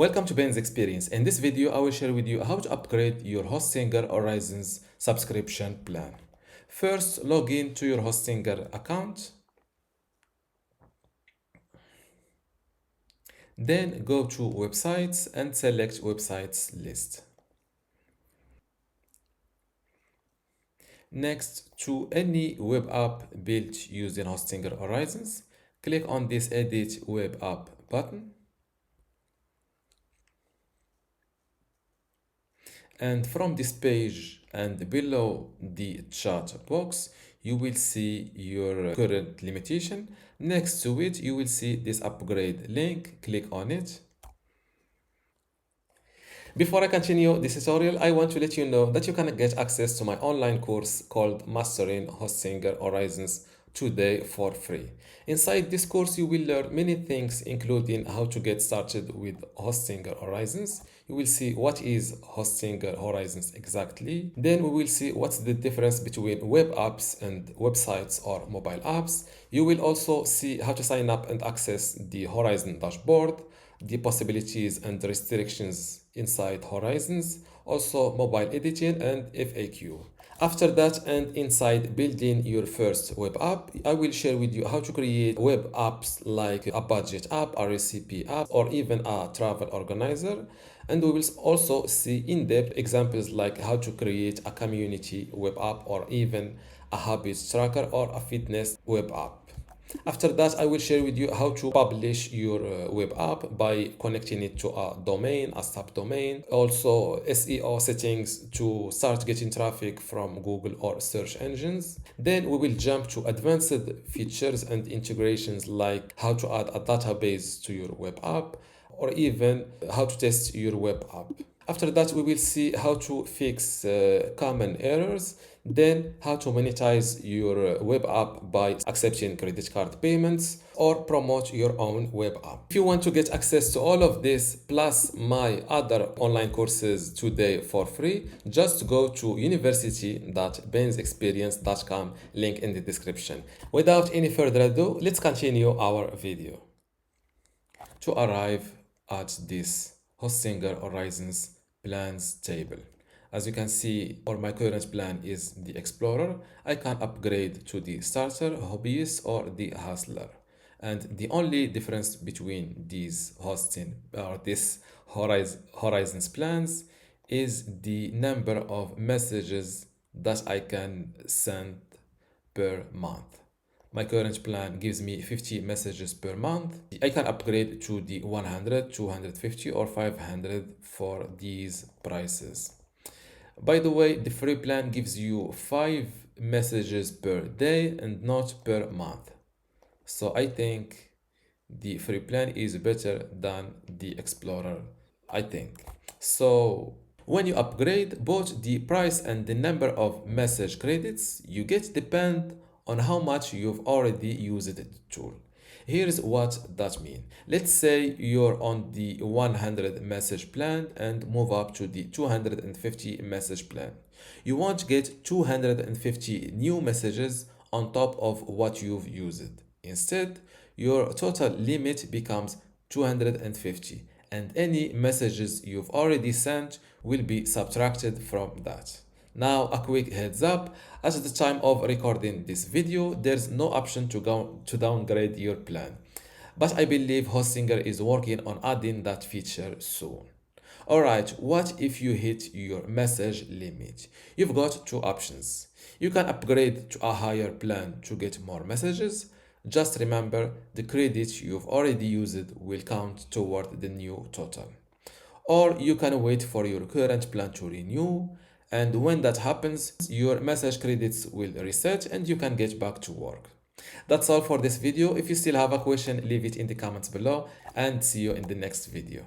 Welcome to Ben's Experience. In this video, I will share with you how to upgrade your Hostinger Horizons subscription plan. First, log in to your Hostinger account. Then go to Websites and select Websites list. Next, to any web app built using Hostinger Horizons, click on this Edit Web App button. And from this page and below the chat box, you will see your current limitation. Next to it, you will see this upgrade link. Click on it. Before I continue this tutorial, I want to let you know that you can get access to my online course called Mastering Hostinger Horizons today for free. Inside this course, you will learn many things, including how to get started with Hostinger Horizons. You will see what is Hostinger Horizons exactly. Then we will see what's the difference between web apps and websites or mobile apps. You will also see how to sign up and access the Horizon dashboard, the possibilities and restrictions inside Horizons, also mobile editing and FAQ. After that, and inside building your first web app, I will share with you how to create web apps like a budget app, a recipe app, or even a travel organizer. And we will also see in-depth examples like how to create a community web app or even a hobbyist tracker or a fitness web app. After that, I will share with you how to publish your web app by connecting it to a domain, a subdomain. Also, SEO settings to start getting traffic from Google or search engines. Then we will jump to advanced features and integrations like how to add a database to your web app or even how to test your web app. After that, we will see how to fix common errors, then how to monetize your web app by accepting credit card payments or promote your own web app. If you want to get access to all of this plus my other online courses today for free, just go to university.bensexperience.com, link in the description. Without any further ado, let's continue our video. To arrive at this Hostinger Horizons plans table. As you can see, or my current plan is the Explorer. I can upgrade to the Starter, Hobbyist, or the Hustler. And the only difference between these hosting or this Horizons plans is the number of messages that I can send per month. My current plan gives me 50 messages per month. I can upgrade to the 100, 250 or 500 for these prices. By the way, the free plan gives you 5 messages per day and not per month. So I think the free plan is better than the Explorer, I think. So when you upgrade, both the price and the number of message credits you get depend on how much you've already used the tool. Here's what that means. Let's say you're on the 100 message plan and move up to the 250 message plan. You won't get 250 new messages on top of what you've used. Instead, your total limit becomes 250, and any messages you've already sent will be subtracted from that. Now, a quick heads up, at the time of recording this video, there's no option to downgrade your plan. But I believe Hostinger is working on adding that feature soon. Alright, what if you hit your message limit? You've got two options. You can upgrade to a higher plan to get more messages. Just remember, the credits you've already used will count toward the new total. Or you can wait for your current plan to renew, and when that happens, your message credits will reset and you can get back to work. That's all for this video. If you still have a question, leave it in the comments below, and see you in the next video.